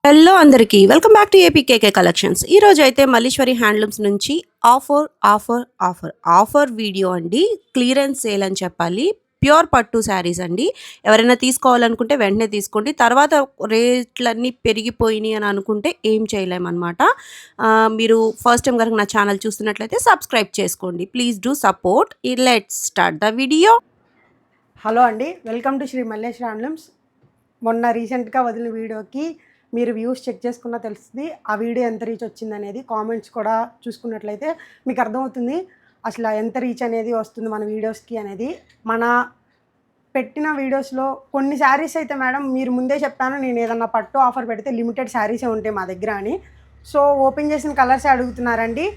Hello అందరికీ welcome back to APKK collections. ఈరోజు అయితే మల్లీశ్వరి హ్యాండ్లూమ్స్ నుంచి ఆఫర్ వీడియో అండి. క్లియరెన్స్ సేల్ అని చెప్పాలి. ప్యూర్ పట్టు శారీస్ అండి. ఎవరైనా తీసుకోవాలనుకుంటే వెంటనే తీసుకోండి. తర్వాత రేట్లన్నీ పెరిగిపోయినాయి అని అనుకుంటే ఏం చేయలేమన్నమాట. మీరు ఫస్ట్ టైం కనుక నా ఛానల్ చూస్తున్నట్లయితే సబ్స్క్రైబ్ చేసుకోండి. Please do support. Let's start the video. Hello అండి, welcome to Shri Malleswari handlooms. మొన్న రీసెంట్గా వదిలిన వీడియోకి మీరు వ్యూస్ చెక్ చేసుకున్నా తెలుస్తుంది ఆ వీడియో ఎంత రీచ్ వచ్చింది అనేది. కామెంట్స్ కూడా చూసుకున్నట్లయితే మీకు అర్థమవుతుంది అసలు ఎంత రీచ్ అనేది వస్తుంది మన వీడియోస్కి అనేది. మన పెట్టిన వీడియోస్లో కొన్ని శారీస్ అయితే మేడం మీరు ముందే చెప్పాను, నేను ఏదన్నా పట్టు ఆఫర్ పెడితే లిమిటెడ్ శారీసే ఉంటాయి మా దగ్గర అని. సో ఓపెన్ చేసిన కలర్సే అడుగుతున్నారండి.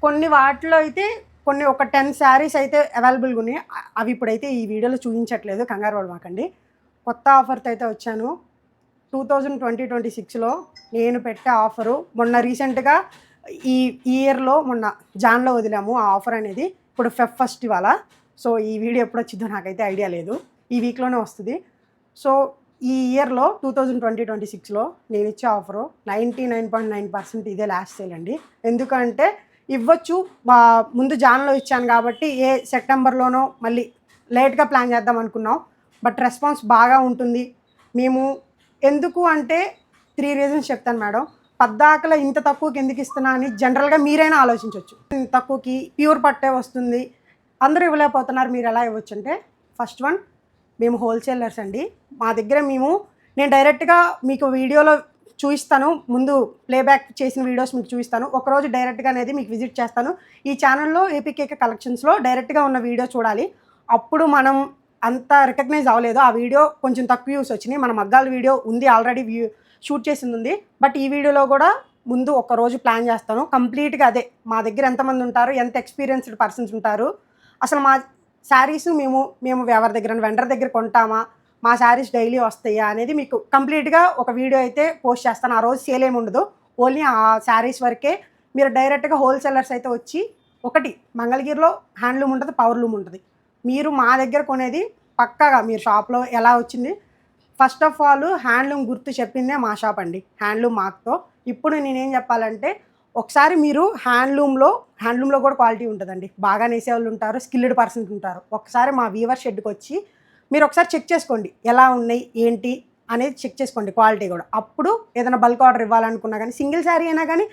కొన్ని వాటిలో అయితే కొన్ని ఒక 10 శారీస్ అయితే అవైలబుల్గా ఉన్నాయి. అవి ఇప్పుడైతే ఈ వీడియోలో చూపించట్లేదు, కంగారు పడమాకండి. కొత్త ఆఫర్తో అయితే వచ్చాను. 2026లో నేను పెట్టే ఆఫరు మొన్న రీసెంట్గా ఈ ఇయర్లో మొన్న జాన్లో వదిలాము ఆ ఆఫర్ అనేది. ఇప్పుడు ఫస్ట్ ఇవాళ. సో ఈ వీడియో ఎప్పుడు వచ్చిందో నాకైతే ఐడియా లేదు, ఈ వీక్లోనే వస్తుంది. సో ఈ ఇయర్లో 2026లో నేను ఇచ్చే ఆఫరు 99.9% ఇదే లాస్ట్ సేల్ అండి. ఎందుకంటే ఇవ్వచ్చు, మా ముందు జాన్లో ఇచ్చాను కాబట్టి సెప్టెంబర్లోనో మళ్ళీ లేట్గా ప్లాన్ చేద్దాం అనుకున్నాం. బట్ రెస్పాన్స్ బాగా ఉంటుంది. మేము ఎందుకు అంటే 3 రీజన్స్ చెప్తాను మేడం. పద్దాకల ఇంత తక్కువకి ఎందుకు ఇస్తున్నా అని జనరల్గా మీరైనా ఆలోచించవచ్చు. ఇంత తక్కువకి ప్యూర్ పట్టే వస్తుంది, అందరూ ఇవ్వలేకపోతున్నారు, మీరు ఎలా ఇవ్వచ్చు అంటే, ఫస్ట్ వన్, మేము హోల్సేలర్స్ అండి. మా దగ్గర నేను డైరెక్ట్గా మీకు వీడియోలో చూపిస్తాను, ముందు ప్లేబ్యాక్ చేసిన వీడియోస్ మీకు చూపిస్తాను. ఒకరోజు డైరెక్ట్గా అనేది మీకు విజిట్ చేస్తాను. ఈ ఛానల్లో ఏపీకేకే కలెక్షన్స్లో డైరెక్ట్గా ఉన్న వీడియో చూడాలి. అప్పుడు మనం అంత రికగ్నైజ్ అవ్వలేదు. ఆ వీడియో కొంచెం తక్కువ వ్యూస్ వచ్చినాయి. మన మగ్గాల వీడియో ఉంది, ఆల్రెడీ షూట్ చేసింది ఉంది. బట్ ఈ వీడియోలో కూడా ముందు ఒక్కరోజు ప్లాన్ చేస్తాను కంప్లీట్గా. అదే మా దగ్గర ఎంతమంది ఉంటారు, ఎంత ఎక్స్పీరియన్స్డ్ పర్సన్స్ ఉంటారు, అసలు మా శారీస్ మేము ఎవరి దగ్గర వెండర్ దగ్గర కొంటామా, మా శారీస్ డైలీ వస్తాయా అనేది మీకు కంప్లీట్గా ఒక వీడియో అయితే పోస్ట్ చేస్తాను. ఆ రోజు సేల్ ఏమి ఉండదు, ఓన్లీ ఆ శారీస్ వరకే. మీరు డైరెక్ట్గా హోల్సేలర్స్ అయితే వచ్చి, ఒకటి మంగళగిరిలో హ్యాండ్లూమ్ ఉంటుంది, పవర్లూమ్ ఉంటుంది. మీరు మా దగ్గర కొనేది పక్కాగా మీరు షాప్లో ఎలా వచ్చింది. ఫస్ట్ ఆఫ్ ఆల్ హ్యాండ్లూమ్ గుర్తు చెప్పిందే మా షాప్ అండి, హ్యాండ్లూమ్ మార్క్తో. ఇప్పుడు నేనేం చెప్పాలంటే, ఒకసారి మీరు హ్యాండ్లూమ్లో కూడా క్వాలిటీ ఉంటుందండి. బాగా నేసేవాళ్ళు ఉంటారు, స్కిల్డ్ పర్సన్స్ ఉంటారు. ఒకసారి మా వీవర్ షెడ్కి వచ్చి మీరు ఒకసారి చెక్ చేసుకోండి, ఎలా ఉన్నాయి ఏంటి అనేది చెక్ చేసుకోండి, క్వాలిటీ కూడా. అప్పుడు ఏదైనా బల్క్ ఆర్డర్ ఇవ్వాలనుకున్నా కానీ, సింగిల్ శారీ అయినా కానీ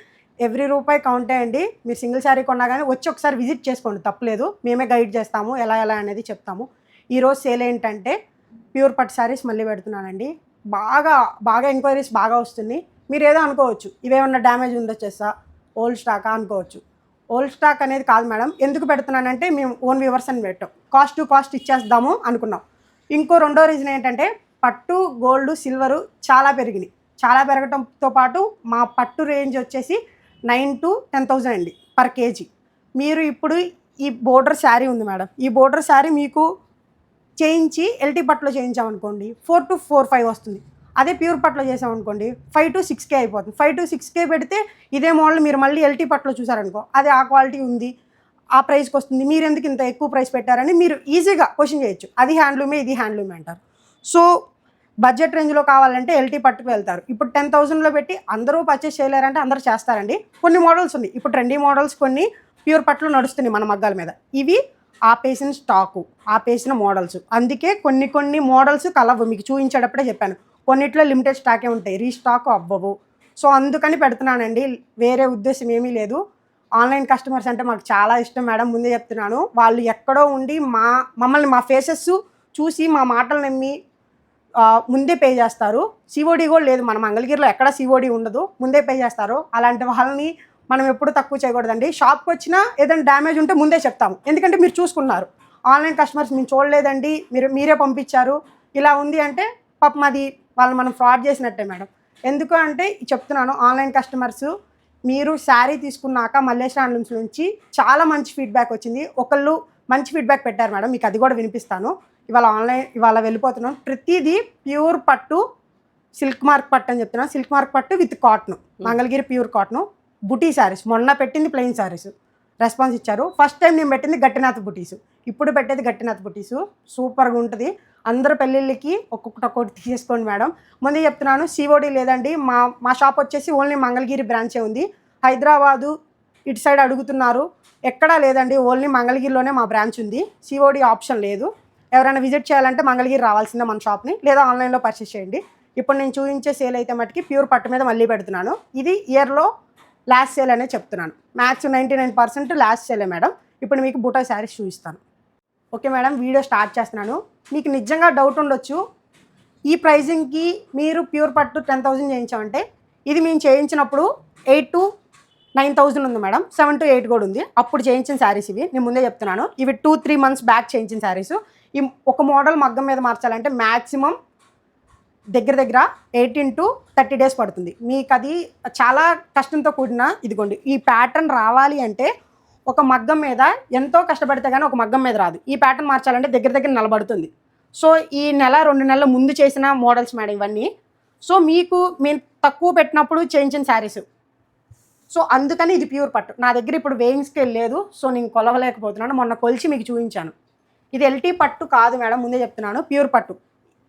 ఎవ్రీ రూపాయి కౌంటే అండి. మీరు సింగిల్ శారీ కొన్నా కానీ వచ్చి ఒకసారి విజిట్ చేసుకోండి, తప్పలేదు. మేమే గైడ్ చేస్తాము, ఎలా అనేది చెప్తాము. ఈరోజు సేల్ ఏంటంటే ప్యూర్ పట్టు శారీస్ మళ్ళీ పెడుతున్నానండి. బాగా ఎంక్వైరీస్ బాగా వస్తుంది. మీరు ఏదో అనుకోవచ్చు, ఇవేమన్నా డ్యామేజ్ ఉండొచ్చేస్తా, ఓల్డ్ స్టాకా అనుకోవచ్చు. ఓల్డ్ స్టాక్ అనేది కాదు మేడం. ఎందుకు పెడుతున్నానంటే, మేము ఓన్ వ్యూవర్స్ అని పెట్టాం, కాస్ట్ టు కాస్ట్ ఇచ్చేద్దాము అనుకున్నాం. ఇంకో రెండో రీజన్ ఏంటంటే, పట్టు గోల్డ్ సిల్వరు చాలా పెరిగినాయి. చాలా పెరగడంతో పాటు మా పట్టు రేంజ్ వచ్చేసి 9,000 to 10,000 అండి పర్ కేజీ. మీరు ఇప్పుడు ఈ బోర్డర్ శారీ ఉంది మేడం, ఈ బోర్డర్ శారీ మీకు చేయించి ఎల్టీ పట్టులో చేయించామనుకోండి 4 to 4,500 వస్తుంది. అదే ప్యూర్ పట్టులో చేసామనుకోండి 5 to 6K అయిపోతుంది. 5 to 6K పెడితే ఇదే మోడల్ మీరు మళ్ళీ ఎల్టీ పట్టులో చూసారనుకో, అదే ఆ క్వాలిటీ ఉంది, ఆ ప్రైస్కి వస్తుంది, మీరు ఎందుకు ఇంత ఎక్కువ ప్రైస్ పెట్టారని మీరు ఈజీగా క్వశ్చన్ చేయొచ్చు. అది హ్యాండ్లూమే, ఇది హ్యాండ్లూమే అంటారు. సో బడ్జెట్ రేంజ్లో కావాలంటే ఎల్టీ పట్టుకు వెళ్తారు. ఇప్పుడు 10,000లో పెట్టి అందరూ పర్చేస్ చేయలేరంటే అందరూ చేస్తారండి. కొన్ని మోడల్స్ ఉన్నాయి, ఇప్పుడు ట్రెండీ మోడల్స్ కొన్ని ప్యూర్ పట్టులో నడుస్తున్నాయి మన మగ్గాల మీద. ఇవి ఆపేసిన స్టాకు, ఆపేసిన మోడల్స్. అందుకే కొన్ని మోడల్స్ కలవు, మీకు చూపించేటప్పుడే చెప్పాను. కొన్నిట్లో లిమిటెడ్ స్టాకే ఉంటాయి, రీస్టాక్ అవ్వవు. సో అందుకని పెడుతున్నానండి, వేరే ఉద్దేశం ఏమీ లేదు. ఆన్లైన్ కస్టమర్స్ అంటే మాకు చాలా ఇష్టం మేడం, ముందే చెప్తున్నాను. వాళ్ళు ఎక్కడో ఉండి మమ్మల్ని మా ఫేసెస్ చూసి మా మాటలు నమ్మి ముందే పే చేస్తారు. సిఓడి కూడా లేదు, మన మంగళగిరిలో ఎక్కడ సిఓడి ఉండదు, ముందే పే చేస్తారు. అలాంటి వాళ్ళని మనం ఎప్పుడు తక్కువ చేయకూడదండి. షాప్కి వచ్చినా ఏదైనా డ్యామేజ్ ఉంటే ముందే చెప్తాము, ఎందుకంటే మీరు చూసుకున్నారు. ఆన్లైన్ కస్టమర్స్ మేము చూడలేదండి, మీరే పంపించారు ఇలా ఉంది అంటే పాపం అది వాళ్ళు మనం ఫ్రాడ్ చేసినట్టే మేడం. ఎందుకు అంటే చెప్తున్నాను, ఆన్లైన్ కస్టమర్స్ మీరు శారీ తీసుకున్నాక మల్లేశ్వరి హ్యాండ్లూమ్స్ నుంచి చాలా మంచి ఫీడ్బ్యాక్ వచ్చింది. ఒకళ్ళు మంచి ఫీడ్బ్యాక్ పెట్టారు మేడం, మీకు అది కూడా వినిపిస్తాను. ఇవాళ వెళ్ళిపోతున్నాను. ప్రతిదీ ప్యూర్ పట్టు, సిల్క్ మార్క్ పట్టు అని చెప్తున్నాను. సిల్క్ మార్క్ పట్టు with cotton, Mangalagiri pure cotton, బుటీ శారీస్. మొన్న పెట్టింది ప్లెయిన్ శారీస్, రెస్పాన్స్ ఇచ్చారు. ఫస్ట్ టైం నేను పెట్టింది గట్టినాథ్ బుటీసు, ఇప్పుడు పెట్టేది గట్టినాథ్ బుటీసు. సూపర్గా ఉంటుంది. అందరూ పెళ్ళిళ్ళకి ఒక్కొక్కటి తీసేసుకోండి మేడం. ముందే చెప్తున్నాను, సిఓడి లేదండి. మా షాప్ వచ్చేసి ఓన్లీ మంగళగిరి బ్రాంచే ఉంది. హైదరాబాదు ఇటు సైడ్ అడుగుతున్నారు, ఎక్కడా లేదండి. ఓన్లీ మంగళగిరిలోనే మా బ్రాంచ్ ఉంది. సిఓడి ఆప్షన్ లేదు. ఎవరైనా విజిట్ చేయాలంటే మంగళగిరి రావాల్సిందే మన షాప్ని, లేదా ఆన్లైన్లో పర్చేస్ చేయండి. ఇప్పుడు నేను చూపించే సేల్ అయితే మటుకి ప్యూర్ పట్టు మీద మళ్ళీ పెడుతున్నాను. ఇది ఇయర్లో లాస్ట్ సేల్ అనే చెప్తున్నాను. మ్యాక్స్ 99% లాస్ట్ సేలే మేడం. ఇప్పుడు మీకు బూటా శారీస్ చూపిస్తాను. ఓకే మేడం, వీడియో స్టార్ట్ చేస్తున్నాను. మీకు నిజంగా డౌట్ ఉండొచ్చు, ఈ ప్రైజింగ్కి మీరు ప్యూర్ పట్టు 10,000 చేయించామంటే, ఇది మేము చేయించినప్పుడు 8 to 9,000 ఉంది మేడం. 7 to 8 కూడా ఉంది. అప్పుడు చేయించిన శారీస్ ఇవి, నేను ముందే చెప్తున్నాను. ఇవి 2-3 months బ్యాక్ చేయించిన శారీస్. ఈ ఒక మోడల్ మగ్గం మీద మార్చాలంటే మ్యాక్సిమం దగ్గర 18 to 30 days పడుతుంది. మీకు అది చాలా కష్టంతో కూడిన. ఇదిగోండి, ఈ ప్యాటర్న్ రావాలి అంటే ఒక మగ్గం మీద ఎంతో కష్టపడితే కానీ ఒక మగ్గం మీద రాదు. ఈ ప్యాటర్న్ మార్చాలంటే దగ్గర నిలబడుతుంది. సో ఈ 1-2 నెలల ముందు చేసిన మోడల్స్ మేడం ఇవన్నీ. సో మీకు మేము తక్కువ పెట్టినప్పుడు చేయించిన శారీస్. సో అందుకని ఇది ప్యూర్ పట్టు. నా దగ్గర ఇప్పుడు వేయింగ్ స్కేల్ లేదు, సో నేను కొలవలేకపోతున్నాను. మొన్న కొలిచి మీకు చూపించాను. ఇది ఎల్టీ పట్టు కాదు మేడం, ముందే చెప్తున్నాను, ప్యూర్ పట్టు.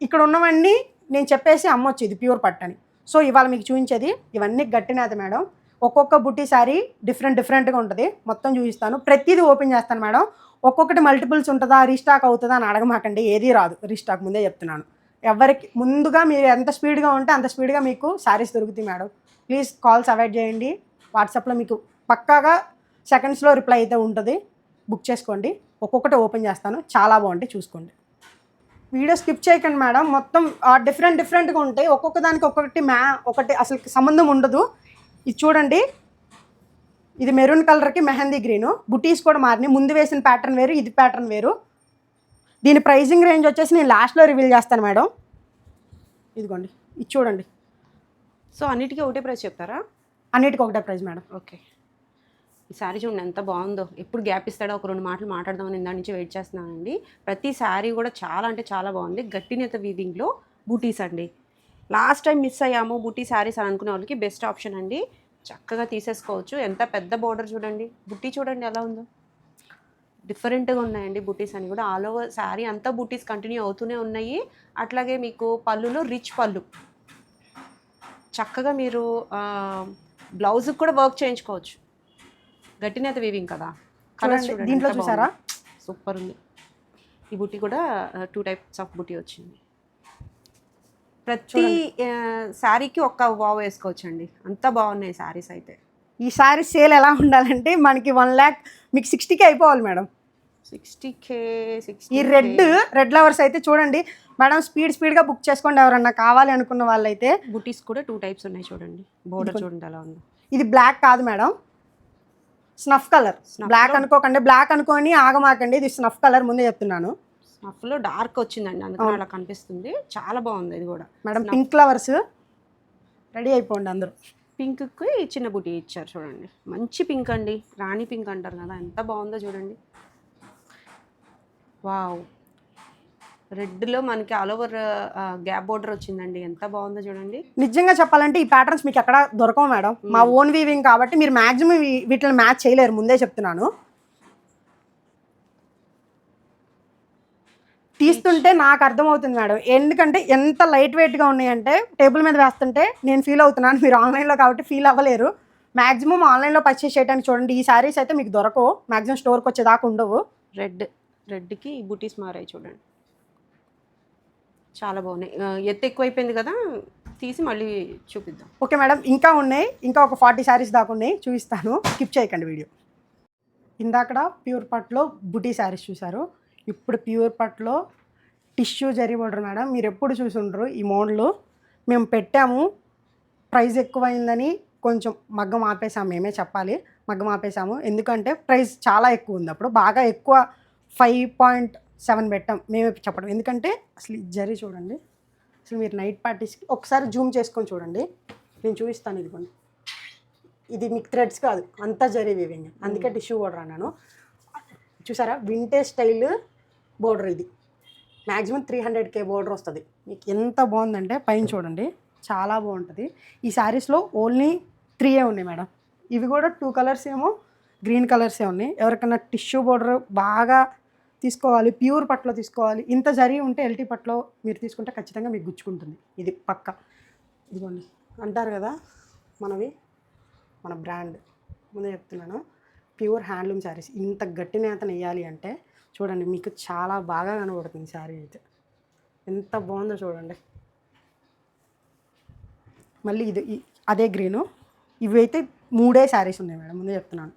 ఇక్కడ ఉన్నవన్నీ నేను చెప్పేసి అమ్మొచ్చు ఇది ప్యూర్ పట్టు అని. సో ఇవాళ మీకు చూపించేది ఇవన్నీ గట్టినాథ మేడం. ఒక్కొక్క బుట్టి శారీ డిఫరెంట్గా ఉంటుంది. మొత్తం చూపిస్తాను, ప్రతిదీ ఓపెన్ చేస్తాను మేడం. ఒక్కొక్కటి మల్టిపుల్స్ ఉంటుందా, రీస్టాక్ అవుతుందా అని అడగమాకండి. ఏదీ రాదు రీస్టాక్, ముందే చెప్తున్నాను. ఎవరికి ముందుగా మీరు ఎంత స్పీడ్గా ఉంటే అంత స్పీడ్గా మీకు శారీస్ దొరుకుతాయి మేడం. ప్లీజ్ కాల్స్ అవాయిడ్ చేయండి. వాట్సాప్లో మీకు పక్కాగా సెకండ్స్లో రిప్లై అయితే ఉంటుంది. బుక్ చేసుకోండి. ఒక్కొక్కటి ఓపెన్ చేస్తాను, చాలా బాగుంటాయి, చూసుకోండి. వీడియో స్కిప్ చేయకండి మేడం. మొత్తం డిఫరెంట్గా ఉంటాయి. ఒక్కొక్క దానికి ఒకటి అసలు సంబంధం ఉండదు. ఇది చూడండి, ఇది మెరూన్ కలర్కి మెహందీ గ్రీను. బుటీస్ కూడా మారినాయి. ముందు వేసిన ప్యాటర్న్ వేరు, ఇది ప్యాటర్న్ వేరు. దీని ప్రైజింగ్ రేంజ్ వచ్చేసి నేను లాస్ట్లో రివీల్ చేస్తాను మేడం. ఇదిగోండి, ఇది చూడండి. సో అన్నిటికీ ఒకటే ప్రైస్ చెప్తారా? అన్నిటికీ ఒకటే ప్రైస్ మేడం. ఓకే. ఈ శారీ చూడండి ఎంత బాగుందో. ఎప్పుడు గ్యాప్ ఇస్తాడో ఒక 2 మాటలు మాట్లాడదామని ఇందా నుంచి వెయిట్ చేస్తున్నానండి. ప్రతి శారీ కూడా చాలా అంటే చాలా బాగుంది. గట్టినేత వీవింగ్లో బూటీస్ అండి. లాస్ట్ టైం మిస్ అయ్యాము బూటీ శారీస్ అని అనుకునే వాళ్ళకి బెస్ట్ ఆప్షన్ అండి. చక్కగా తీసేసుకోవచ్చు. ఎంత పెద్ద బోర్డర్ చూడండి, బుట్టి చూడండి ఎలా ఉందో. డిఫరెంట్గా ఉన్నాయండి బుటీస్ అని కూడా. ఆల్ ఓవర్ శారీ అంతా బుటీస్ కంటిన్యూ అవుతూనే ఉన్నాయి. అట్లాగే మీకు పళ్ళులో రిచ్ పళ్ళు. చక్కగా మీరు బ్లౌజ్కి కూడా వర్క్ చేయించుకోవచ్చు. గట్టినేత వీవింగ్ కదా. కలర్స్ చూడండి, దీంట్లో చూసారా, సూపర్ ఉంది. ఈ బుట్టి కూడా 2 types ఆఫ్ బుట్టి వచ్చింది. ప్రతి శారీకి ఒక్క వావ్ వేసుకోవచ్చండి. అంత బాగున్నాయి శారీస్ అయితే. ఈ శారీ సేల్ ఎలా ఉండాలంటే మనకి 1 lakh మీకు 60K అయిపోవాలి మేడం. 60K. ఈ రెడ్ లవర్స్ అయితే చూడండి మేడం, స్పీడ్గా బుక్ చేసుకోండి. ఎవరన్నా కావాలి అనుకున్న వాళ్ళైతే. బుటీస్ కూడా 2 types ఉన్నాయి చూడండి. బోర్డర్ చూడండి ఎలా ఉందో. ఇది బ్లాక్ కాదు మేడం, స్నఫ్ కలర్. బ్లాక్ అనుకోకండి, బ్లాక్ అనుకోని ఆగమాకండి. ఇది స్నఫ్ కలర్, ముందే చెప్తున్నాను. స్నఫ్లో డార్క్ వచ్చిందండి, అందుకని అలా కనిపిస్తుంది. చాలా బాగుంది ఇది కూడా మేడం. పింక్ ఫ్లవర్స్ రెడీ అయిపోండి అందరూ. పింక్కి చిన్న బుటీ ఇచ్చారు చూడండి. మంచి పింక్ అండి, రాణి పింక్ అంటారు కదా, ఎంత బాగుందో చూడండి. వావ్. రెడ్లో మనకి ఆల్ ఓవర్ గ్యాప్ బోర్డర్ వచ్చిందండి, ఎంత బాగుందో చూడండి. నిజంగా చెప్పాలంటే ఈ ప్యాటర్న్స్ మీకు ఎక్కడ దొరకవు మేడం. మా ఓన్ వీవింగ్ కాబట్టి మీరు మ్యాక్సిమం వీటిని మ్యాచ్ చేయలేరు, ముందే చెప్తున్నాను. తీస్తుంటే నాకు అర్థమవుతుంది మేడం, ఎందుకంటే ఎంత లైట్ వెయిట్గా ఉన్నాయంటే టేబుల్ మీద వేస్తుంటే నేను ఫీల్ అవుతున్నాను. మీరు ఆన్లైన్లో కాబట్టి ఫీల్ అవ్వలేరు. మ్యాక్సిమం ఆన్లైన్లో పర్చేస్ చేయడానికి చూడండి. ఈ శారీస్ అయితే మీకు దొరకవు, మ్యాక్సిమం స్టోర్కి వచ్చేదాకా ఉండవు. రెడ్కి ఈ బుటీస్ మారాయి చూడండి, చాలా బాగున్నాయి. ఎత్తు ఎక్కువైపోయింది కదా, తీసి మళ్ళీ చూపిద్దాం. ఓకే మేడం, ఇంకా ఉన్నాయి. ఇంకా ఒక 40 శారీస్ దాకా ఉన్నాయి, చూపిస్తాను. స్కిప్ చేయకండి వీడియో. ఇందాకడ ప్యూర్ పట్లో బుటీ శారీస్ చూసారు. ఇప్పుడు ప్యూర్ పట్లో టిష్యూ జరీ బోర్డర్ మేడం. మీరు ఎప్పుడు చూసి ఉండరు ఈ మోడల్. మేము పెట్టాము, ప్రైస్ ఎక్కువైందని కొంచెం మగ్గం ఆపేసాము. మేమే చెప్పాలి, మగ్గం ఆపేసాము. ఎందుకంటే ప్రైస్ చాలా ఎక్కువ ఉంది. అప్పుడు బాగా ఎక్కువ 5.7 పెట్టాం మేమే చెప్పడం. ఎందుకంటే అసలు జరీ చూడండి, అసలు మీరు నైట్ పార్టీస్కి ఒకసారి జూమ్ చేసుకొని చూడండి. నేను చూపిస్తాను. ఇదిగోండి, ఇది మీకు థ్రెడ్స్ కాదు, అంతా జరీ వీవింగ్. అందుకే టిష్యూ బోర్డర్ అన్నాను. చూసారా, వింటేజ్ స్టైల్ బోర్డర్. ఇది మ్యాక్సిమం 300K బోర్డర్ వస్తుంది. మీకు ఎంత బాగుందంటే పైన చూడండి, చాలా బాగుంటుంది. ఈ శారీస్లో ఓన్లీ 3 ఉన్నాయి మేడం. ఇవి కూడా 2 కలర్స్ ఏమో గ్రీన్ కలర్సే ఉన్నాయి. ఎవరికైనా టిష్యూ బోర్డర్ బాగా తీసుకోవాలి, ప్యూర్ పట్టులో తీసుకోవాలి, ఇంత జరీ ఉంటే ఎల్టీ పట్టులో మీరు తీసుకుంటే ఖచ్చితంగా మీకు గుచ్చుకుంటుంది. ఇది పక్క. ఇదిగోండి అంటారు కదా మనవి, మన బ్రాండ్ ముందే చెప్తున్నాను, ప్యూర్ హ్యాండ్లూమ్ శారీస్. ఇంత గట్టి నేత నెయ్యాలి అంటే చూడండి, మీకు చాలా బాగా కనబడుతుంది శారీ అయితే. ఎంత బాగుందో చూడండి. మళ్ళీ ఇది అదే గ్రీను. ఇవి అయితే 3 శారీస్ ఉన్నాయి మేడం, ముందే చెప్తున్నాను.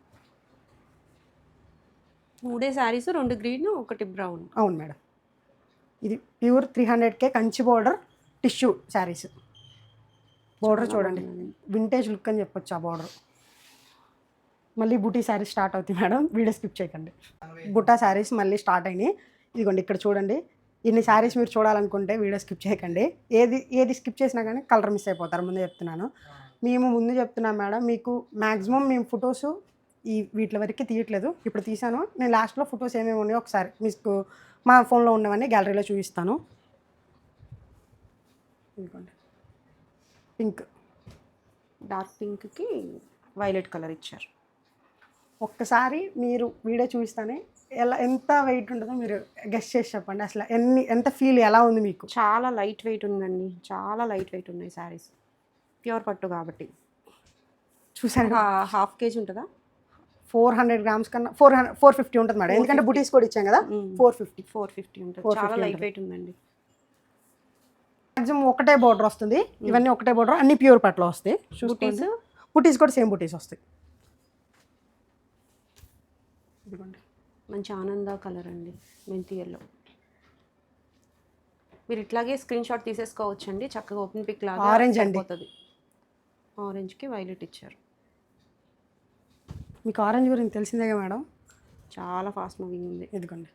3 శారీస్, 2 గ్రీన్, 1 బ్రౌన్. అవును మేడం. ఇది pure 300K Kanchi border tissue saris. Border చూడండి, వింటేజ్ లుక్ అని చెప్పొచ్చు ఆ బోర్డర్. మళ్ళీ బుటీ శారీస్ స్టార్ట్ అవుతాయి మేడం, వీడియో స్కిప్ చేయకండి. బుట్టా శారీస్ మళ్ళీ స్టార్ట్ అయినాయి. ఇదిగోండి ఇక్కడ చూడండి, ఇన్ని శారీస్ మీరు చూడాలనుకుంటే వీడియో స్కిప్ చేయకండి. ఏది స్కిప్ చేసినా కానీ కలర్ మిస్ అయిపోతారు, ముందే చెప్తున్నాను. మేము ముందు చెప్తున్నాం మేడం, మీకు మ్యాక్సిమం మేము ఫొటోస్ వీటి వరకు తీయట్లేదు. ఇప్పుడు తీసాను నేను, లాస్ట్లో ఫొటోస్ ఏమేమి ఉన్నాయో ఒకసారి మీకు మా ఫోన్లో ఉన్నవన్నీ గ్యాలరీలో చూపిస్తాను. ఇదిగోండి పింక్, డార్క్ పింక్కి వైలెట్ కలర్ ఇచ్చారు. ఒక్కసారి మీరు వీడియో చూపిస్తానే ఎంత వెయిట్ ఉంటుందో మీరు గెస్ట్ చేసి చెప్పండి. అసలు ఎంత ఫీల్ ఎలా ఉంది మీకు? చాలా లైట్ వెయిట్ ఉందండి, చాలా లైట్ వెయిట్ ఉన్నాయి శారీస్, ప్యూర్ పట్టు కాబట్టి. చూసాను, హాఫ్ కేజీ ఉంటుందా? 400 గ్రామ్స్ కన్నా 450 ఉంటుంది మేడం, ఎందుకంటే బుటీస్ కూడా ఇచ్చాం కదా. 450 ఉంటుంది, చాలా లైట్ వెయిట్ ఉందండి. మ్యాక్సిమం ఒకటే బోర్డర్ వస్తుంది, ఇవన్నీ ఒకటే బోర్డర్, అన్ని ప్యూర్ పట్లో వస్తాయి. బుటీస్ కూడా సేమ్ బుటీస్ వస్తాయి. ఇదిగోండి మంచి ఆనంద కలర్ అండి, మెంతి ఎల్లో. మీరు ఇట్లాగే స్క్రీన్ షాట్ తీసేసుకోవచ్చండి, చక్కగా ఓపెన్ పిక్ లాగా. ఆరెంజ్ అండి, ఆరెంజ్కి వైలెట్ ఇచ్చారు. మీకు ఆరెంజ్ గురించి తెలిసిందేగా మేడం, చాలా ఫాస్ట్ మూవింగ్ ఉంది. ఇదిగోండి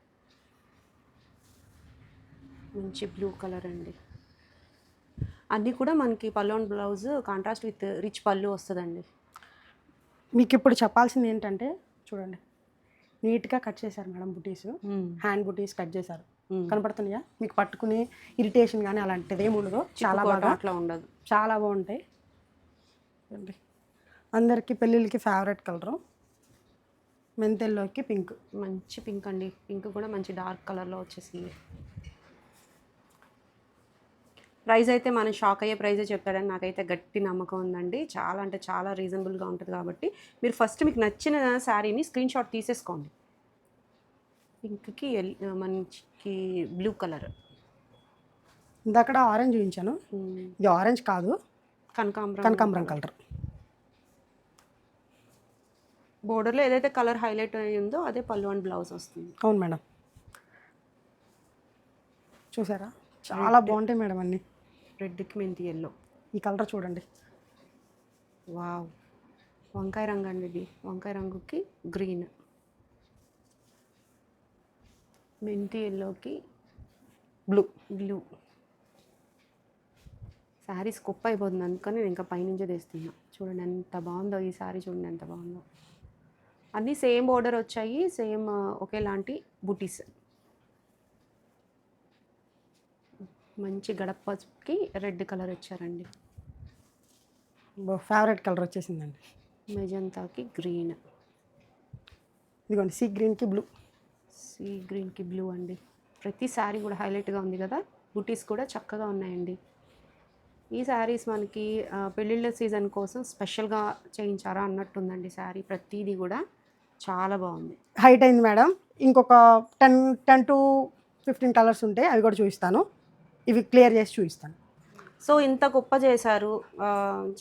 మంచి బ్లూ కలర్ అండి. అన్నీ కూడా మనకి పళ్ళు and blouse contrast with rich పళ్ళు వస్తుందండి. మీకు ఇప్పుడు చెప్పాల్సింది ఏంటంటే చూడండి, నీట్గా కట్ చేశారు మేడం బుటీస్, హ్యాండ్ బుటీస్ కట్ చేశారు. కనపడుతున్నాయా మీకు? పట్టుకుని ఇరిటేషన్ కానీ అలాంటిది ఏమి ఉండదు, చాలా బాగా అట్లా ఉండదు, చాలా బాగుంటాయి. అందరికీ పెళ్ళిళ్ళకి ఫేవరెట్ కలరు, మెంతెల్లోకి పింక్. మంచి పింక్ అండి, పింక్ కూడా మంచి డార్క్ కలర్లో వచ్చేసింది. ప్రైస్ అయితే మనం షాక్ అయ్యే ప్రైజే చెప్పారని నాకైతే గట్టి నమ్మకం ఉందండి. చాలా అంటే చాలా రీజనబుల్గా ఉంటుంది కాబట్టి మీరు ఫస్ట్ మీకు నచ్చిన శారీని స్క్రీన్ షాట్ తీసేసుకోండి. పింక్కి మంచి బ్లూ కలర్, ఇందాక ఆరెంజ్ చూపించాను, ఇది ఆరెంజ్ కాదు, కనకాంబరం కలర్. బోర్డర్లో ఏదైతే కలర్ హైలైట్ అయ్యిందో అదే పళ్ళు అండ్ బ్లౌజ్ వస్తుంది. అవును మేడం, చూసారా చాలా బాగుంటాయి మేడం అన్నీ. రెడ్కి మెంతి ఎల్లో, ఈ కలర్ చూడండి, వావ్, వంకాయ రంగు అండి ఇది, వంకాయ రంగుకి గ్రీన్, మెంతి ఎల్లోకి బ్లూ. శారీస్ కుప్ప అయిపోతుంది, అందుకని నేను ఇంకా పైనుంచే తెస్తున్నా. చూడండి ఎంత బాగుందో ఈ శారీ, చూడండి ఎంత బాగుందో. అన్నీ సేమ్ బోర్డర్ వచ్చాయి, సేమ్ ఒకేలాంటి బుటీస్. మంచి గడపకి రెడ్ కలర్ ఇచ్చారండి, ఫేవరెట్ కలర్ వచ్చేసిందండి. మెజంతాకి గ్రీన్, ఇదిగోండి సీ గ్రీన్కి బ్లూ. సీ గ్రీన్కి బ్లూ అండి. ప్రతి శారీ కూడా హైలైట్గా ఉంది కదా, బుటీస్ కూడా చక్కగా ఉన్నాయండి. ఈ శారీస్ మనకి పెళ్ళిళ్ళ సీజన్ కోసం స్పెషల్గా చేయించారా అన్నట్టుందండి శారీ. ప్రతిదీ కూడా చాలా బాగుంది. హైట్ అయింది మేడం, ఇంకొక 10 to 15 కలర్స్ ఉంటాయి, అవి కూడా చూపిస్తాను. ఇవి క్లియర్ చేసి చూపిస్తాను. సో ఇంత గొప్ప చేశారు,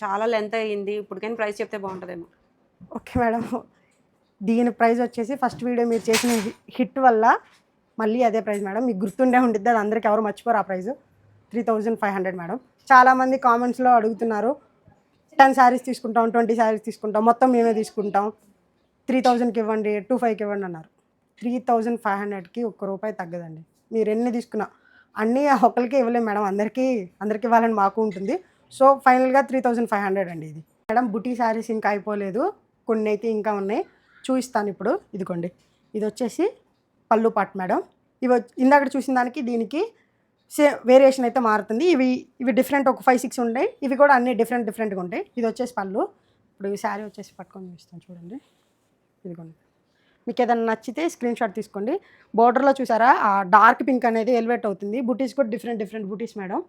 చాలా లెంత్ అయ్యింది, ఇప్పటికైనా ప్రైస్ చెప్తే బాగుంటుందేమో. ఓకే మేడం, దీని ప్రైస్ వచ్చేసి ఫస్ట్ వీడియో మీరు చేసిన హిట్ వల్ల మళ్ళీ అదే ప్రైస్ మేడం, మీకు గుర్తుండే ఉండిద్ది, అది అందరికి ఎవరు మర్చిపోరు ఆ ప్రైస్. 3500 మేడం. చాలామంది కామెంట్స్లో అడుగుతున్నారు, 10 శారీస్ తీసుకుంటాం, 20 శారీస్ తీసుకుంటాం, మొత్తం మేమే తీసుకుంటాం, 3000కి ఇవ్వండి, 2500కి ఇవ్వండి అన్నారు. 3500కి ₹1 తగ్గదండి. మీరు ఎన్ని తీసుకున్నా అన్నీ ఒకరికి ఇవ్వలేము మేడం, అందరికీ ఇవ్వాలని మాకు ఉంటుంది. సో ఫైనల్గా 3500 అండి. ఇది మేడం బుటీ శారీస్ ఇంకా అయిపోలేదు, కొన్ని అయితే ఇంకా ఉన్నాయి, చూపిస్తాను ఇప్పుడు. ఇదిగోండి, ఇది వచ్చేసి పళ్ళు పాట్ మేడం. ఇవి ఇందాక చూసిన దానికి దీనికి వేరియేషన్ అయితే మారుతుంది. ఇవి డిఫరెంట్, ఒక 5-6 ఉంటాయి, ఇవి కూడా అన్నీ డిఫరెంట్గా ఉంటాయి. ఇది వచ్చేసి పళ్ళు. ఇప్పుడు ఈ శారీ వచ్చేసి పట్టుకొని చూపిస్తాను చూడండి. ఇదిగోండి. మీకు ఏదైనా నచ్చితే స్క్రీన్ షాట్ తీసుకోండి. బోర్డర్లో చూసారా ఆ డార్క్ పింక్ అనేది ఎలివేట్ అవుతుంది. బుటీస్ కూడా డిఫరెంట్ బుటీస్ మేడం,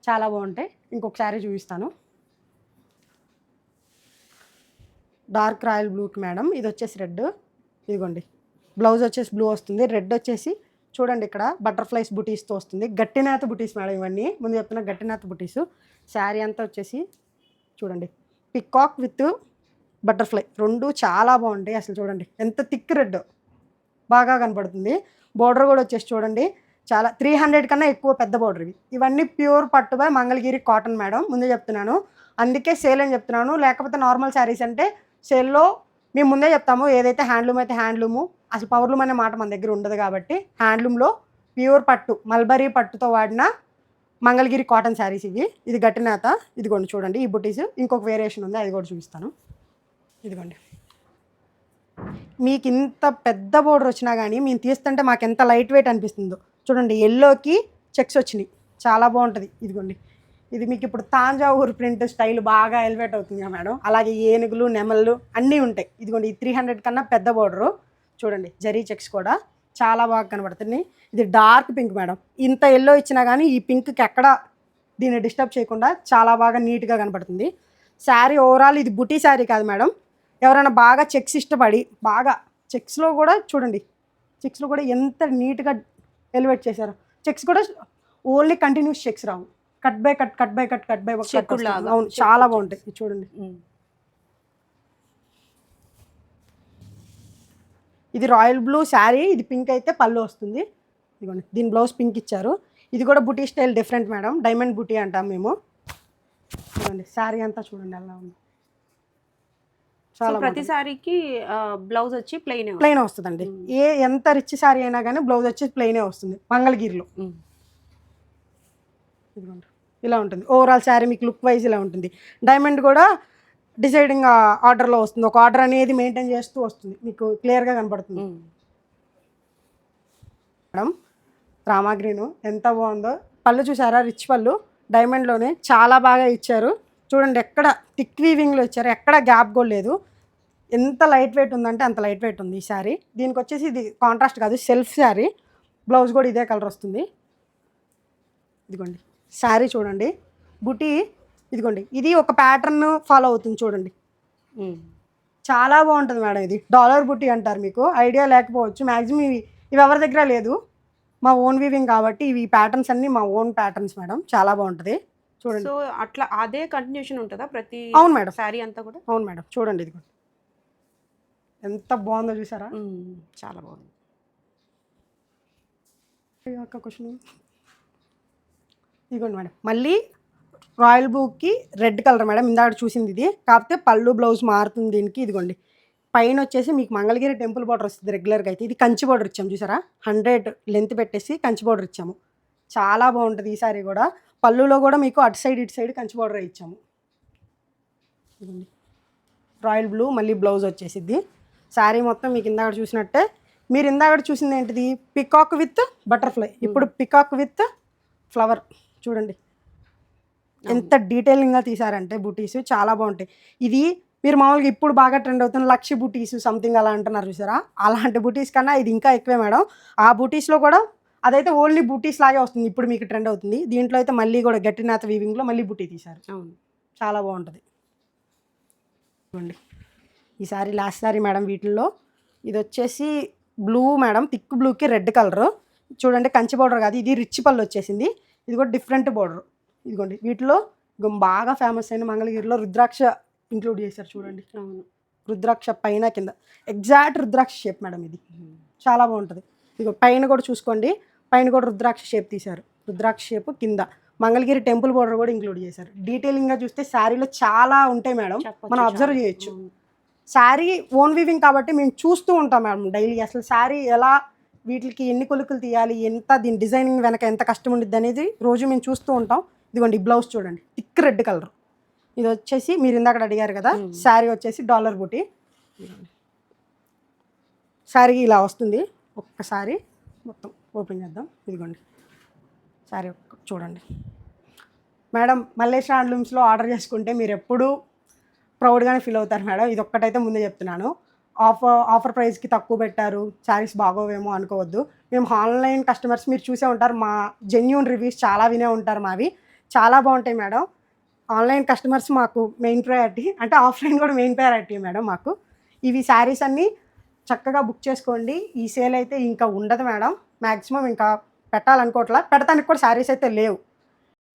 చాలా బాగుంటాయి. ఇంకొక శారీ చూపిస్తాను. డార్క్ రాయల్ బ్లూకి మేడం, ఇది వచ్చేసి రెడ్. ఇదిగోండి, బ్లౌజ్ వచ్చేసి బ్లూ వస్తుంది. రెడ్ వచ్చేసి చూడండి ఇక్కడ బటర్ఫ్లైస్ బుటీస్తో వస్తుంది. గట్టినేత బుటీస్ మేడం ఇవన్నీ, ముందు చెప్తున్నా గట్టినేత బుటీసు. శారీ అంతా వచ్చేసి చూడండి పికాక్ విత్ బటర్ఫ్లై, రెండు చాలా బాగుంటాయి. అసలు చూడండి ఎంత థిక్ రెడ్ బాగా కనపడుతుంది. బోర్డర్ కూడా వచ్చేసి చూడండి చాలా 300 కన్నా ఎక్కువ పెద్ద బోర్డర్. ఇవన్నీ ప్యూర్ పట్టు బై మంగళగిరి కాటన్ మేడం, ముందే చెప్తున్నాను. అందుకే సేల్ అని చెప్తున్నాను. లేకపోతే నార్మల్ శారీస్ అంటే సేల్లో మేము ముందే చెప్తాము, ఏదైతే హ్యాండ్లూమ్ అయితే హ్యాండ్లూము, అసలు పవర్లూమ్ అనే మాట మన దగ్గర ఉండదు. కాబట్టి హ్యాండ్లూమ్లో ప్యూర్ పట్టు మల్బరీ పట్టుతో వాడిన మంగళగిరి కాటన్ శారీస్ ఇవి. ఇది గట్టినేత. ఇదిగోండి చూడండి ఈ బుటీస్. ఇంకొక వేరియేషన్ ఉంది, అది కూడా చూపిస్తాను. ఇదిగోండి, మీకు ఇంత పెద్ద బోర్డర్ వచ్చినా కానీ మేము తీస్తుంటే మాకు ఎంత లైట్ వెయిట్ అనిపిస్తుందో చూడండి. ఎల్లోకి చెక్స్ వచ్చినాయి, చాలా బాగుంటుంది. ఇదిగోండి, ఇది మీకు ఇప్పుడు తాంజావూరు ప్రింట్ స్టైల్ బాగా ఎలివేట్ అవుతుంది మేడం. అలాగే ఏనుగులు నెమళ్ళు అన్నీ ఉంటాయి. ఇదిగోండి, ఈ 300 కన్నా పెద్ద బోర్డరు చూడండి. జరీ చెక్స్ కూడా చాలా బాగా కనబడుతుంది. ఇది డార్క్ పింక్ మేడం. ఇంత ఎల్లో ఇచ్చినా కానీ ఈ పింక్కి ఎక్కడ దీన్ని డిస్టర్బ్ చేయకుండా చాలా బాగా నీట్గా కనబడుతుంది. శారీ ఓవరాల్ ఇది బుటీ శారీ కాదు మేడం. ఎవరైనా బాగా చెక్స్ ఇష్టపడి బాగా చెక్స్లో కూడా చూడండి, చెక్స్లో కూడా ఎంత నీట్గా ఎలివేట్ చేశారు. చెక్స్ కూడా only continuous checks Rao, cut by cut cut by cut cut by cut. అవును, చాలా బాగుంటాయి. ఇది చూడండి, ఇది రాయల్ బ్లూ శారీ, ఇది పింక్ అయితే పళ్ళు వస్తుంది. ఇదిగోండి, దీని బ్లౌజ్ పింక్ ఇచ్చారు. ఇది కూడా బుటీ స్టైల్ డిఫరెంట్ మేడం, డైమండ్ బుటీ అంటాం మేము. చూడండి శారీ అంతా చూడండి ఎలా ఉంది. చాలా ప్రతి శారీకి బ్లౌజ్ వచ్చి ప్లెయిన్ వస్తుందండి. ఎంత రిచ్ శారీ అయినా కానీ బ్లౌజ్ వచ్చి ప్లెయినే వస్తుంది మంగళగిరిలో. ఇదిగోండి ఇలా ఉంటుంది ఓవరాల్ శారీ. మీకు లుక్ వైజ్ ఇలా ఉంటుంది. డైమండ్ కూడా డిసైడింగ్ ఆర్డర్లో వస్తుంది. ఒక ఆర్డర్ అనేది మెయింటైన్ చేస్తూ వస్తుంది, మీకు క్లియర్గా కనపడుతుంది మేడం. రామాగ్రీను ఎంత బాగుందో. పళ్ళు చూసారా, రిచ్ పళ్ళు డైమండ్లోనే చాలా బాగా ఇచ్చారు. చూడండి ఎక్కడ థిక్ వీవింగ్లో ఇచ్చారు, ఎక్కడ గ్యాప్ కూడా లేదు. ఎంత లైట్ వెయిట్ ఉందంటే అంత లైట్ వెయిట్ ఉంది ఈ శారీ. దీనికి వచ్చేసి ఇది కాంట్రాస్ట్ కాదు, సెల్ఫ్ శారీ. బ్లౌజ్ కూడా ఇదే కలర్ వస్తుంది. ఇదిగోండి శారీ చూడండి, బుటీ ఇదిగోండి. ఇది ఒక ప్యాటర్న్ ఫాలో అవుతుంది చూడండి, చాలా బాగుంటుంది మేడం. ఇది డాలర్ బుటీ అంటారు, మీకు ఐడియా లేకపోవచ్చు. మ్యాక్సిమం ఇవి ఎవరి దగ్గర లేదు, మా ఓన్ వీవింగ్ కాబట్టి ఇవి ప్యాటర్న్స్ అన్నీ మా ఓన్ ప్యాటర్న్స్ మేడం, చాలా బాగుంటుంది చూడండి. సో అట్లా అదే కంటిన్యూషన్ ఉంటుందా ప్రతి? అవును మేడం, శారీ అంతా కూడా. అవును మేడం. చూడండి ఇది ఎంత బాగుందో చూసారా, చాలా బాగుంది. ఒక క్వశ్చన్ ఇదిగోండి మేడం, మళ్ళీ రాయల్ బ్లూకి రెడ్ కలర్ మేడం, ఇందాక చూసింది ఇది. కాకపోతే పళ్ళు బ్లౌజ్ మారుతుంది దీనికి. ఇదిగోండి పైన వచ్చేసి మీకు మంగళగిరి టెంపుల్ బార్డర్ వస్తుంది రెగ్యులర్గా అయితే. ఇది కంచి బార్డర్ ఇచ్చాము చూసారా, 100 లెంత్ పెట్టేసి కంచి బార్డర్ ఇచ్చాము. చాలా బాగుంటుంది ఈ సారీ కూడా. పళ్ళులో కూడా మీకు అటు సైడ్ ఇటు సైడ్ కంచి బార్డర్ ఇచ్చాము. ఇదిగోండి రాయల్ బ్లూ, మళ్ళీ బ్లౌజ్ వచ్చేసిద్ది. శారీ మొత్తం మీకు ఇందాక చూసినట్టే. మీరు ఇందాక చూసింది ఏంటిది, పికాక్ విత్ బటర్ఫ్లై. ఇప్పుడు పికాక్ విత్ ఫ్లవర్ చూడండి ఎంత డీటెయిలింగ్గా తీసారంటే బుటీస్ చాలా బాగుంటాయి. ఇది మీరు మామూలుగా ఇప్పుడు బాగా ట్రెండ్ అవుతున్న లక్ష బుటీస్ సంథింగ్ అలా అంటున్నారు చూసారా, అలాంటి బుటీస్ కన్నా ఇది ఇంకా ఎక్కువే మేడం. ఆ బుటీస్లో కూడా అదైతే ఓన్లీ బుటీస్ లాగే వస్తుంది, ఇప్పుడు మీకు ట్రెండ్ అవుతుంది. దీంట్లో అయితే మళ్ళీ కూడా గట్టినాథ వీవింగ్లో మళ్ళీ బుటీ తీశారు. అవును, చాలా బాగుంటుంది. చూడండి ఈ సారీ లాస్ట్ సారీ మేడం వీటిల్లో. ఇది వచ్చేసి బ్లూ మేడం, థిక్ బ్లూకి రెడ్ కలర్. చూడండి కంచి బోర్డర్ కాదు, ఇది రిచ్ పళ్ళు వచ్చేసింది. ఇది కూడా డిఫరెంట్ బోర్డర్. ఇదిగోండి వీటిలో బాగా ఫేమస్ అయిన మంగళగిరిలో రుద్రాక్ష ఇంక్లూడ్ చేశారు చూడండి. అవును, రుద్రాక్ష పైన కింద ఎగ్జాక్ట్ రుద్రాక్ష షేప్ మేడం ఇది, చాలా బాగుంటుంది. ఇదిగో పైన కూడా చూసుకోండి, పైన కూడా రుద్రాక్ష షేప్ తీశారు. రుద్రాక్ష షేప్ కింద మంగళగిరి టెంపుల్ బోర్డర్ కూడా ఇంక్లూడ్ చేశారు. డీటెయిలింగ్గా చూస్తే శారీలో చాలా ఉంటాయి మేడం, మనం అబ్జర్వ్ చేయొచ్చు. శారీ ఓన్ వీవింగ్ కాబట్టి మేము చూస్తూ ఉంటాం మేడం డైలీ. అసలు శారీ ఎలా, వీటికి ఎన్ని కొలుకులు తీయాలి, ఎంత దీని డిజైనింగ్ వెనక ఎంత కష్టం ఉండిద్ది అనేది రోజు మేము చూస్తూ ఉంటాం. ఇదిగోండి ఈ బ్లౌజ్ చూడండి, థిక్ రెడ్ కలర్. ఇది వచ్చేసి మీరు ఇందాక అడిగారు కదా, శారీ వచ్చేసి డాలర్ బుటీ. శారీ ఇలా వస్తుంది. ఒక్కసారి మొత్తం ఓపెన్ చేద్దాం. ఇదిగోండి శారీ చూడండి మేడం. మల్లేష్ హ్యాండ్లూమ్స్లో ఆర్డర్ చేసుకుంటే మీరు ఎప్పుడూ ప్రౌడ్గానే ఫీల్ అవుతారు మేడం. ఇది ఒక్కటైతే ముందే చెప్తున్నాను. ఆఫర్ ప్రైస్కి తక్కువ పెట్టారు, శారీస్ బాగోవేమో అనుకోవద్దు. మేము ఆన్లైన్ కస్టమర్స్, మీరు చూసే ఉంటారు, మా జెన్యూన్ రివ్యూస్ చాలా వినే ఉంటారు, మావి చాలా బాగుంటాయి మేడం. ఆన్లైన్ కస్టమర్స్ మాకు మెయిన్ ప్రయారిటీ, అంటే ఆఫ్లైన్ కూడా మెయిన్ ప్రయారిటీ మేడం మాకు. ఇవి శారీస్ అన్నీ చక్కగా బుక్ చేసుకోండి. ఈ సేల్ అయితే ఇంకా ఉండదు మేడం, మ్యాక్సిమం ఇంకా పెట్టాలనుకోవట్లా, పెడతానికి కూడా శారీస్ అయితే లేవు.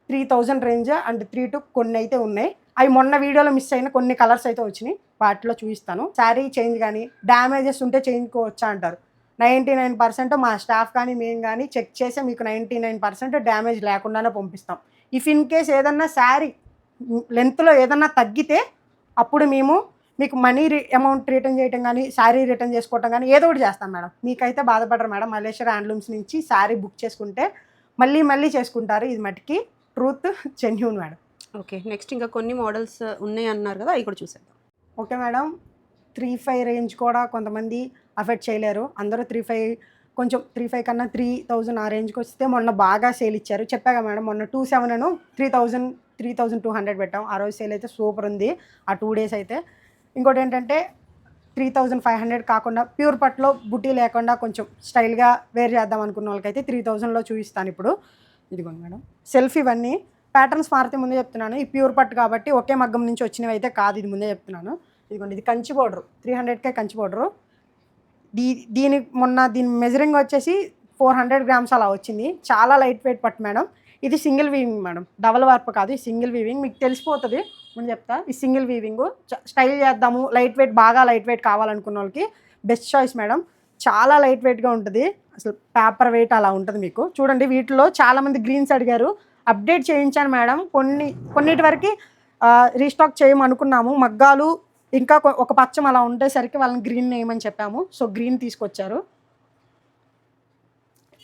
3000 రేంజ్ అండ్ 3 to కొన్ని అయితే ఉన్నాయి. అవి మొన్న వీడియోలో మిస్ అయిన కొన్ని కలర్స్ అయితే వచ్చినాయి, వాటిలో చూపిస్తాను. శారీ చేంజ్ కానీ డ్యామేజెస్ ఉంటే చేయించుకోవచ్చా అంటారు. 99% మా స్టాఫ్ కానీ మేము కానీ చెక్ చేసి మీకు 99% డ్యామేజ్ లేకుండానే పంపిస్తాం. ఇఫ్ ఇన్ కేస్ ఏదన్నా శారీ లెంత్లో ఏదన్నా తగ్గితే అప్పుడు మేము మీకు మనీ అమౌంట్ రిటర్న్ చేయడం కానీ శారీ రిటర్న్ చేసుకోవటం కానీ ఏదో ఒకటి చేస్తాం మేడం. మీకైతే బాధపడరు మేడం. మలేషియా హ్యాండ్లూమ్స్ నుంచి శారీ బుక్ చేసుకుంటే మళ్ళీ మళ్ళీ చేసుకుంటారు. ఇది మటుకి truth, genuine madam. Okay, next ఇంకా కొన్ని మోడల్స్ ఉన్నాయి అన్నారు కదా, అవి కూడా చూసేద్దాం. ఓకే మేడం, 3,500 రేంజ్ కూడా కొంతమంది అఫెక్ట్ చేయలేరు. అందరూ 3,500, కొంచెం 3,500 కన్నా 3,000 ఆ రేంజ్కి వస్తే మొన్న బాగా సేల్ ఇచ్చారు. చెప్పాగా మేడం, మొన్న 2,700 3,200 పెట్టాం. ఆ రోజు సేల్ అయితే సూపర్ ఉంది ఆ 2 days అయితే. ఇంకోటి ఏంటంటే 3,500 కాకుండా ప్యూర్ పట్లో బుటీ లేకుండా కొంచెం స్టైల్గా వేర్ చేద్దాం అనుకున్న వాళ్ళకైతే 3,000లో చూపిస్తాను ఇప్పుడు. ఇదిగోండి మేడం, సెల్ఫ్. ఇవన్నీ ప్యాటర్న్స్ మారితే ముందే చెప్తున్నాను, ఈ ప్యూర్ పట్టు కాబట్టి ఒకే మగ్గం నుంచి వచ్చినవి అయితే కాదు, ఇది ముందే చెప్తున్నాను. ఇదిగోండి, ఇది Kanchi border, 300K Kanchi border. దీని మెజరింగ్ వచ్చేసి 400 grams అలా వచ్చింది. చాలా లైట్ వెయిట్ పట్టు మేడం. ఇది single weaving madam, double warp కాదు, ఈ సింగిల్ వీవింగ్. మీకు తెలిసిపోతుంది, ముందు చెప్తా. ఈ సింగిల్ వీవింగ్ స్టైల్ చేద్దాము, లైట్ వెయిట్, బాగా లైట్ వెయిట్ కావాలనుకున్న వాళ్ళకి బెస్ట్ చాయిస్ మేడం. చాలా లైట్ వెయిట్గా ఉంటుంది, అసలు పేపర్ వెయిట్ అలా ఉంటుంది మీకు. చూడండి, వీటిలో చాలామంది గ్రీన్స్ అడిగారు, అప్డేట్ చేయించాను మేడం. కొన్నిటి వరకు రీస్టాక్ చేయమనుకున్నాము. మగ్గాలు ఇంకా ఒక పచ్చం అలా ఉండేసరికి వాళ్ళని గ్రీన్ వేయమని చెప్పాము, సో గ్రీన్ తీసుకొచ్చారు.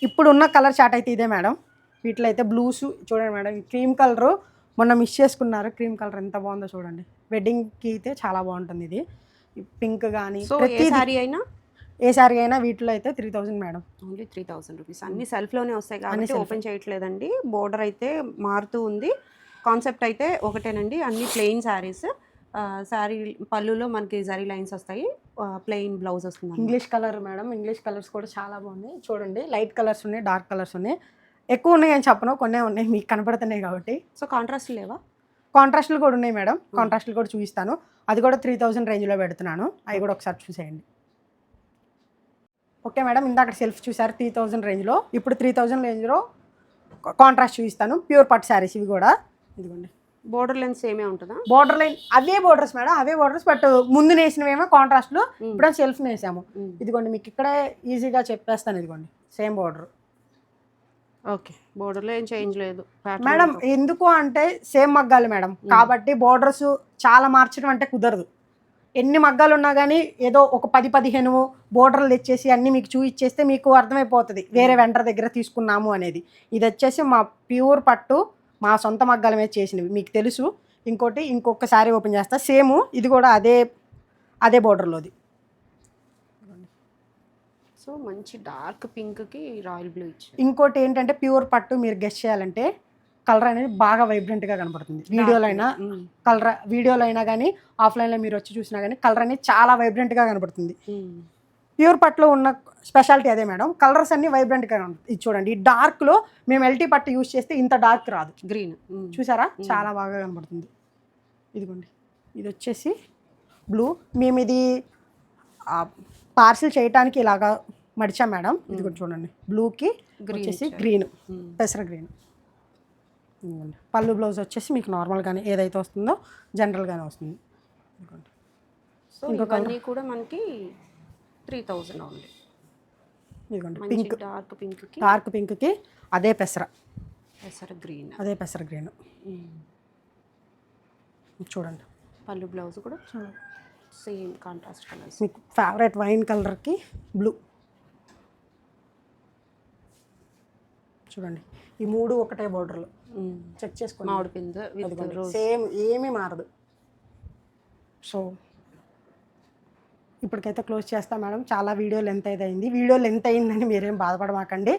ఇప్పుడు ఉన్న కలర్ చార్ట్ అయితే ఇదే మేడం. వీటిలో అయితే బ్లూస్ చూడండి మేడం, క్రీమ్ కలరు మొన్న మిస్ చేసుకున్నారు. క్రీమ్ కలర్ ఎంత బాగుందో చూడండి, వెడ్డింగ్కి అయితే చాలా బాగుంటుంది. ఇది పింక్ కానీ ఏ శారీ అయినా వీటిలో అయితే 3,000 మేడం. Only 3,000 rupees. అన్ని సెల్ఫ్లోనే వస్తాయి కాబట్టి ఓపెన్ చేయట్లేదండి. బోర్డర్ అయితే మారుతూ ఉంది, కాన్సెప్ట్ అయితే ఒకటేనండి. అన్ని ప్లెయిన్ శారీస్. శారీ పళ్ళులో మనకి జరీ లైన్స్ వస్తాయి, ప్లెయిన్ బ్లౌజ్ వస్తుంది. English colour madam, English colours కూడా చాలా బాగున్నాయి. చూడండి, లైట్ కలర్స్ ఉన్నాయి, డార్క్ కలర్స్ ఉన్నాయి. ఎక్కువ ఉన్నాయి అని చెప్పను, కొన్నే ఉన్నాయి, మీకు కనపడుతున్నాయి కాబట్టి. సో కాంట్రాస్ట్ లేవా? కాంట్రాస్ట్లు కూడా ఉన్నాయి మేడం, కాంట్రాస్ట్లు కూడా చూపిస్తాను. అది కూడా 3,000 రేంజ్లో పెడుతున్నాను, అవి కూడా ఒకసారి చూసేయండి. ఓకే మేడం, ఇందాక సెల్ఫ్ చూసారు 3,000 రేంజ్లో. ఇప్పుడు 3,000 రేంజ్లో కాంట్రాస్ట్ చూపిస్తాను, ప్యూర్ పట్టు శారీస్. ఇవి కూడా ఇదిగోండి, బోర్డర్ లైన్స్ ఏమే ఉంటుందా? Border line away borders madam, away borders, but ముందు నేసినవేమో కాంట్రాస్ట్లో, ఇప్పుడు సెల్ఫ్ నేసాము. ఇదిగోండి, మీకు ఇక్కడే ఈజీగా చెప్పేస్తాను. ఇదిగోండి, సేమ్ బోర్డర్. ఓకే, బోర్డర్లో ఏం చేంజ్ లేదు మేడం. ఎందుకు అంటే సేమ్ మగ్గాలు మేడం, కాబట్టి బోర్డర్స్ చాలా మార్చడం అంటే కుదరదు. ఎన్ని మగ్గాలు ఉన్నా కానీ ఏదో ఒక 10-15 బోర్డర్లు తెచ్చేసి అన్నీ మీకు చూపించేస్తే మీకు అర్థమైపోతుంది వేరే వెండర్ దగ్గర తీసుకున్నాము అనేది. ఇది వచ్చేసి మా ప్యూర్ పట్టు, మా సొంత మగ్గాల మీద చేసినవి, మీకు తెలుసు. ఇంకొక శారీ ఓపెన్ చేస్తా, సేమ్ ఇది కూడా అదే బోర్డర్లోది. సో మంచి డార్క్ పింక్కి రాయల్ బ్లూ ఇచ్చి. ఇంకోటి ఏంటంటే ప్యూర్ పట్టు మీరు గెస్ చేయాలంటే కలర్ అనేది బాగా వైబ్రెంట్గా కనపడుతుంది. వీడియోలో అయినా కానీ ఆఫ్లైన్లో మీరు వచ్చి చూసినా కానీ కలర్ అనేది చాలా వైబ్రెంట్గా కనపడుతుంది. ప్యూర్ పట్టులో ఉన్న స్పెషాలిటీ అదే మేడం, కలర్స్ అన్ని వైబ్రెంట్గా ఉంటుంది. ఇది చూడండి, ఈ డార్క్లో మేము ఎల్టీ పట్టు యూజ్ చేస్తే ఇంత డార్క్ రాదు. గ్రీన్ చూసారా, చాలా బాగా కనపడుతుంది. ఇదిగోండి, ఇది వచ్చేసి బ్లూ. మేము ఇది పార్సిల్ చేయడానికి ఇలాగా మడిచాం మేడం. ఇది కూడా చూడండి, బ్లూకి వచ్చేసి గ్రీన్, పెసర గ్రీన్. పళ్ళు బ్లౌజ్ వచ్చేసి మీకు నార్మల్గానే ఏదైతే వస్తుందో జనరల్గానే వస్తుంది. సో ఇవన్నీ కూడా మనకి 3,000 ఓన్లీ. ఇదిగోండి, డార్క్ పింక్కి అదే పెసర గ్రీన్, అదే పెసర గ్రీన్. చూడండి, పళ్ళు బ్లౌజ్ కూడా సేమ్ కాంట్రాస్ట్ కలర్స్. మీకు ఫేవరెట్ వైన్ కలర్కి బ్లూ. చూడండి, ఈ 3 ఒకటే బోర్డర్లు, చెక్ చేసుకోండి. మామిడి పిందె సేమ్, ఏమీ మారదు. సో ఇప్పటికైతే క్లోజ్ చేస్తాం మేడం. చాలా వీడియో లెంత్ అయింది. వీడియో లెంత్ అయిందని మీరేం బాధపడమాకండి.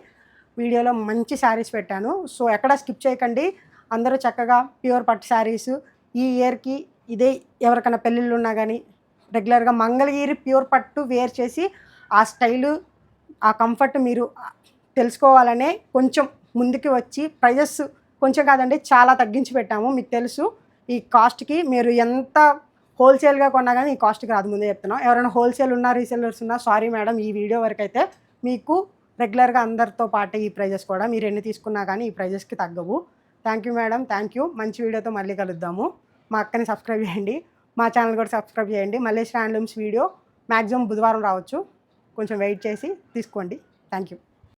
వీడియోలో మంచి శారీస్ పెట్టాను, సో ఎక్కడ స్కిప్ చేయకండి. అందరూ చక్కగా ప్యూర్ పట్టు శారీస్ ఈ ఇయర్కి ఇదే, ఎవరికైనా పెళ్ళిళ్ళు ఉన్నా కానీ రెగ్యులర్గా మంగళగిరి ప్యూర్ పట్టు వేర్ చేసి ఆ స్టైలు ఆ కంఫర్ట్ మీరు తెలుసుకోవాలనే కొంచెం ముందుకు వచ్చి ప్రైజెస్ కొంచెం కాదండి చాలా తగ్గించి పెట్టాము. మీకు తెలుసు ఈ కాస్ట్కి మీరు ఎంత హోల్సేల్గా కొన్నా కానీ ఈ కాస్ట్కి రాదు, ముందే చెప్తున్నాం. ఎవరైనా హోల్సేల్ ఉన్నా రీసేలర్స్ ఉన్నా సారీ మేడం, ఈ వీడియో వరకు అయితే మీకు రెగ్యులర్గా అందరితో పాటు ఈ ప్రైజెస్ కూడా మీరు ఎన్ని తీసుకున్నా కానీ ఈ ప్రైజెస్కి తగ్గవు. Thank you madam, thank you. మంచి వీడియోతో మళ్ళీ కలుద్దాము. మా అక్కని సబ్స్క్రైబ్ చేయండి, మా ఛానల్ కూడా సబ్స్క్రైబ్ చేయండి. మల్లేష్ హ్యాండ్లూమ్స్ వీడియో మ్యాక్సిమం బుధవారం రావచ్చు, కొంచెం వెయిట్ చేసి తీసుకోండి. Thank you.